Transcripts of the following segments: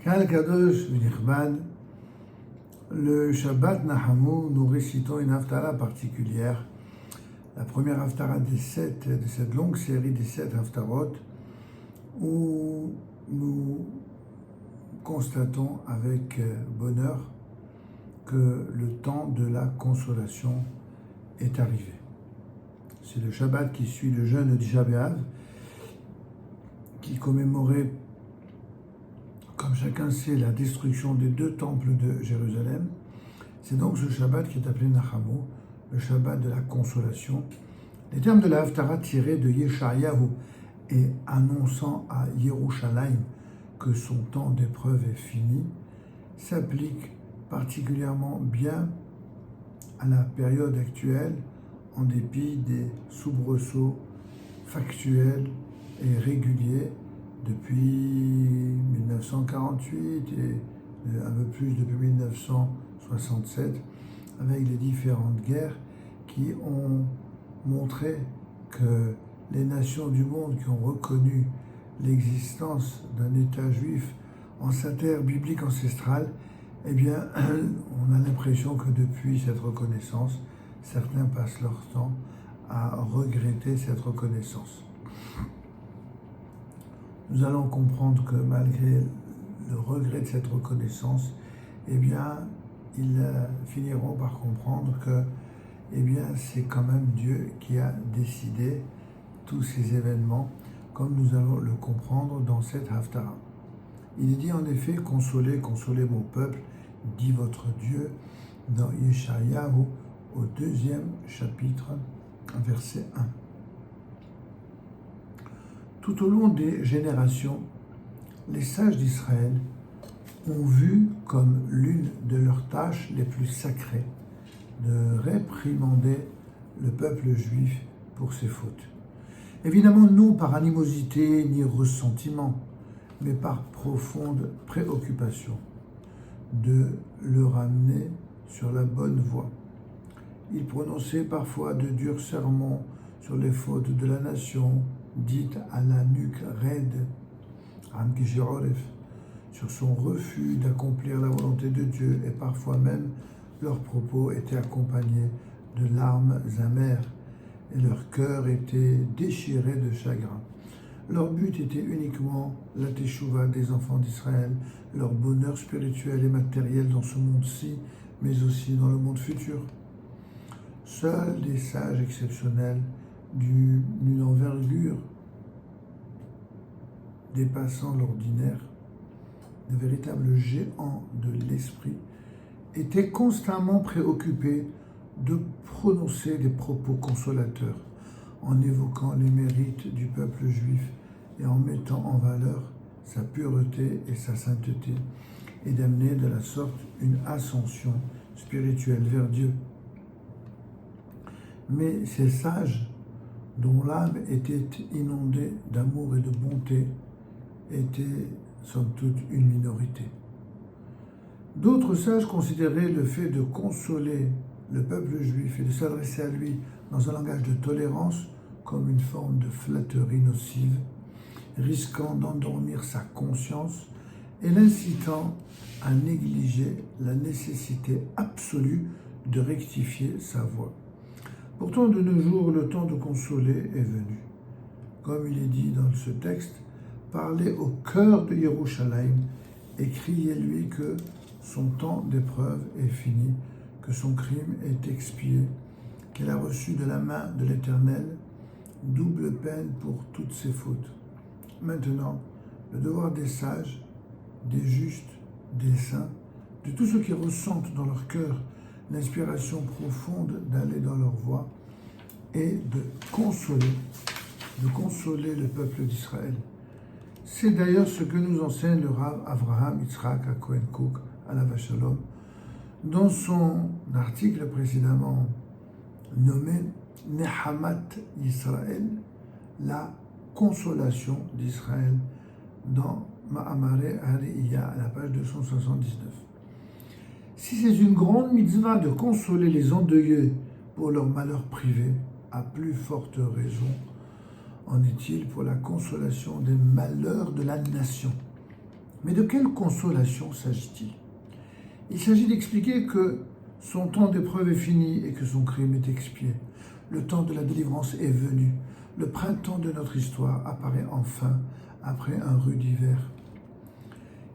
Kal Kadosh V'Nichbad, le Shabbat Nahamu, nous récitons une haftara particulière, la première haftara de cette longue série des 7 haftarot, où nous constatons avec bonheur que le temps de la consolation est arrivé. C'est le Shabbat qui suit le jeûne de Tisha B'Av, qui commémorait, comme chacun sait, la destruction des 2 temples de Jérusalem. C'est donc ce Shabbat qui est appelé Nahamu, le Shabbat de la consolation. Les termes de la Haftara tirés de Yeshayahu et annonçant à Yerushalayim que son temps d'épreuve est fini, s'appliquent particulièrement bien à la période actuelle, en dépit des soubresauts factuels et réguliers depuis 1948 et un peu plus depuis 1967, avec les différentes guerres qui ont montré que les nations du monde qui ont reconnu l'existence d'un État juif en sa terre biblique ancestrale, eh bien, on a l'impression que depuis cette reconnaissance, certains passent leur temps à regretter cette reconnaissance. Nous allons comprendre que malgré le regret de cette reconnaissance, eh bien, ils finiront par comprendre que, eh bien, c'est quand même Dieu qui a décidé tous ces événements, comme nous allons le comprendre dans cette haftara. Il est dit en effet, consolez, consolez mon peuple, dit votre Dieu, dans Yeshayahu, au 2e chapitre, verset 1. Tout au long des générations, les sages d'Israël ont vu comme l'une de leurs tâches les plus sacrées de réprimander le peuple juif pour ses fautes. Évidemment, non par animosité ni ressentiment, mais par profonde préoccupation de le ramener sur la bonne voie. Ils prononçaient parfois de durs sermons sur les fautes de la nation, dites à la nuque raide, sur son refus d'accomplir la volonté de Dieu, et parfois même leurs propos étaient accompagnés de larmes amères et leur cœur était déchiré de chagrin. Leur but était uniquement la teshuva des enfants d'Israël, leur bonheur spirituel et matériel dans ce monde-ci, mais aussi dans le monde futur. Seuls des sages exceptionnels d'une envergure dépassant l'ordinaire, de véritables géants de l'esprit, étaient constamment préoccupés de prononcer des propos consolateurs en évoquant les mérites du peuple juif et en mettant en valeur sa pureté et sa sainteté, et d'amener de la sorte une ascension spirituelle vers Dieu. Mais ces sages, dont l'âme était inondée d'amour et de bonté, étaient somme toute une minorité. D'autres sages considéraient le fait de consoler le peuple juif et de s'adresser à lui dans un langage de tolérance comme une forme de flatterie nocive, risquant d'endormir sa conscience et l'incitant à négliger la nécessité absolue de rectifier sa voix. Pourtant, de nos jours, le temps de consoler est venu. Comme il est dit dans ce texte, parlez au cœur de Yerushalayim et criez-lui que son temps d'épreuve est fini, que son crime est expié, qu'elle a reçu de la main de l'Éternel double peine pour toutes ses fautes. Maintenant, le devoir des sages, des justes, des saints, de tous ceux qui ressentent dans leur cœur l'inspiration profonde d'aller dans leur voie est de consoler le peuple d'Israël. C'est d'ailleurs ce que nous enseigne le Rav Avraham Yitzhak Cohen Cook, alav Shalom, dans son article précédemment nommé Nehamat Yisraël, la consolation d'Israël, dans Ma'amare Hariya, à la page 279. Si c'est une grande mitzvah de consoler les endeuillés pour leurs malheurs privés, à plus forte raison en est-il pour la consolation des malheurs de la nation. Mais de quelle consolation s'agit-il? Il s'agit d'expliquer que son temps d'épreuve est fini et que son crime est expié. Le temps de la délivrance est venu. Le printemps de notre histoire apparaît enfin après un rude hiver.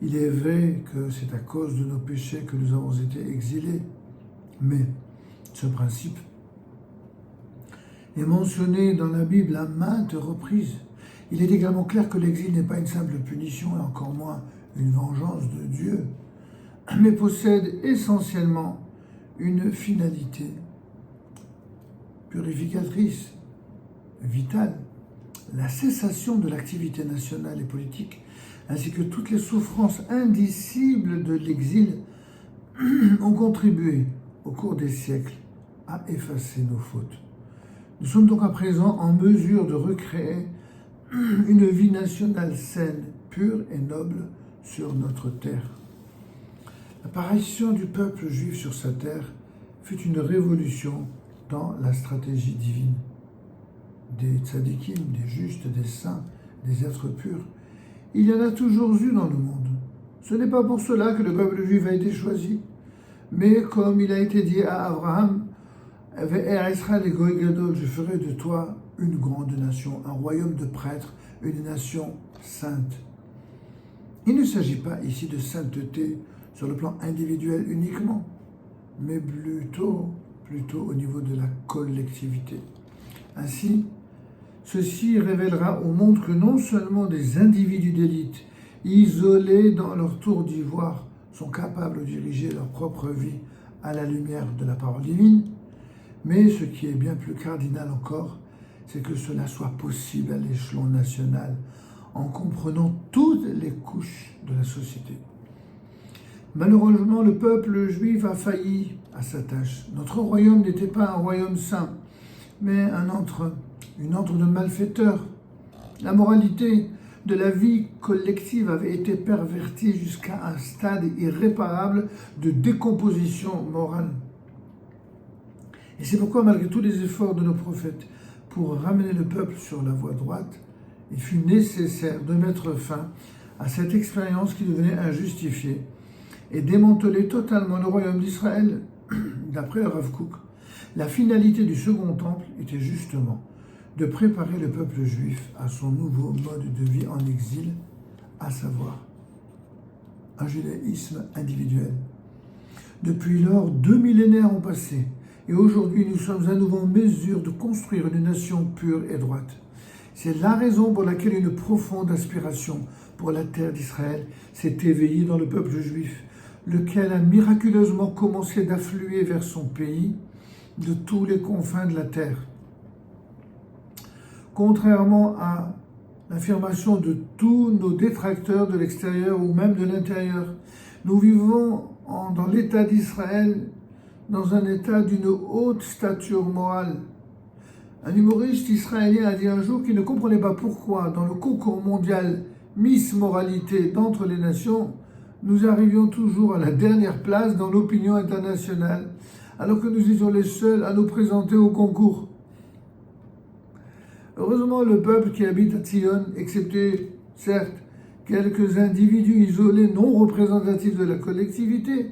Il est vrai que c'est à cause de nos péchés que nous avons été exilés, mais ce principe est mentionné dans la Bible à maintes reprises. Il est également clair que l'exil n'est pas une simple punition et encore moins une vengeance de Dieu, mais possède essentiellement une finalité purificatrice, vitale, la cessation de l'activité nationale et politique, ainsi que toutes les souffrances indicibles de l'exil ont contribué au cours des siècles à effacer nos fautes. Nous sommes donc à présent en mesure de recréer une vie nationale saine, pure et noble sur notre terre. L'apparition du peuple juif sur sa terre fut une révolution dans la stratégie divine. Des tzadikim, des justes, des saints, des êtres purs, il y en a toujours eu dans le monde. Ce n'est pas pour cela que le peuple juif a été choisi, mais comme il a été dit à Abraham, je ferai de toi une grande nation, un royaume de prêtres, une nation sainte. Il ne s'agit pas ici de sainteté sur le plan individuel uniquement, mais plutôt au niveau de la collectivité. Ainsi, ceci révélera au monde que non seulement des individus d'élite, isolés dans leur tour d'ivoire, sont capables de diriger leur propre vie à la lumière de la parole divine, mais ce qui est bien plus cardinal encore, c'est que cela soit possible à l'échelon national, en comprenant toutes les couches de la société. Malheureusement, le peuple juif a failli à sa tâche. Notre royaume n'était pas un royaume saint, mais une antre de malfaiteurs. La moralité de la vie collective avait été pervertie jusqu'à un stade irréparable de décomposition morale. Et c'est pourquoi, malgré tous les efforts de nos prophètes pour ramener le peuple sur la voie droite, il fut nécessaire de mettre fin à cette expérience qui devenait injustifiée et démanteler totalement le royaume d'Israël. D'après le Rav Kook, la finalité du second temple était justement de préparer le peuple juif à son nouveau mode de vie en exil, à savoir un judaïsme individuel. Depuis lors, 2 millénaires ont passé, et aujourd'hui nous sommes à nouveau en mesure de construire une nation pure et droite. C'est la raison pour laquelle une profonde aspiration pour la terre d'Israël s'est éveillée dans le peuple juif, lequel a miraculeusement commencé d'affluer vers son pays de tous les confins de la terre. Contrairement à l'affirmation de tous nos détracteurs de l'extérieur ou même de l'intérieur, nous vivons dans l'État d'Israël dans un état d'une haute stature morale. Un humoriste israélien a dit un jour qu'il ne comprenait pas pourquoi, dans le concours mondial Miss Moralité d'entre les nations, nous arrivions toujours à la dernière place dans l'opinion internationale, alors que nous étions les seuls à nous présenter au concours. Heureusement, le peuple qui habite à Tzion, excepté, certes, quelques individus isolés non représentatifs de la collectivité,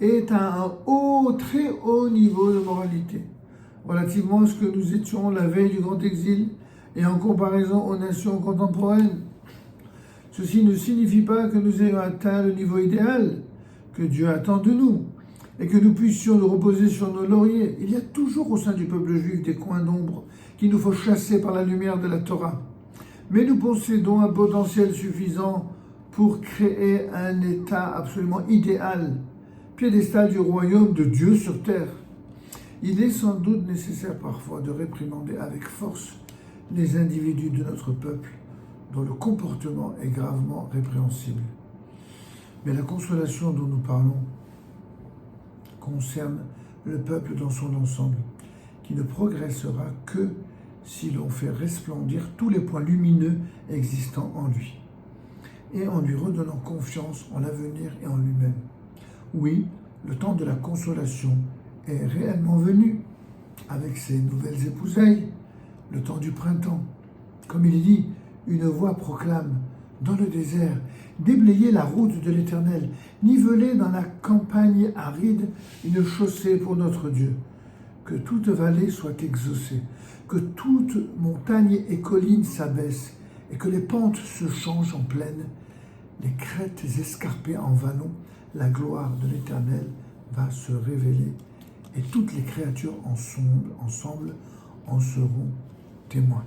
est à un très haut niveau de moralité, relativement à ce que nous étions la veille du grand exil et en comparaison aux nations contemporaines. Ceci ne signifie pas que nous ayons atteint le niveau idéal que Dieu attend de nous et que nous puissions nous reposer sur nos lauriers. Il y a toujours au sein du peuple juif des coins d'ombre qu'il nous faut chasser par la lumière de la Torah. Mais nous possédons un potentiel suffisant pour créer un état absolument idéal, piédestal du royaume de Dieu sur terre. Il est sans doute nécessaire parfois de réprimander avec force les individus de notre peuple dont le comportement est gravement répréhensible. Mais la consolation dont nous parlons concerne le peuple dans son ensemble, qui ne progressera que si l'on fait resplendir tous les points lumineux existants en lui, et en lui redonnant confiance en l'avenir et en lui-même. Oui, le temps de la consolation est réellement venu, avec ses nouvelles épousailles, le temps du printemps. Comme il est dit, une voix proclame dans le désert, déblayer la route de l'Éternel, niveler dans la campagne aride une chaussée pour notre Dieu. Que toute vallée soit exaucée, que toute montagne et colline s'abaissent, et que les pentes se changent en plaine, les crêtes escarpées en vallons. La gloire de l'Éternel va se révéler, et toutes les créatures ensemble en seront témoins.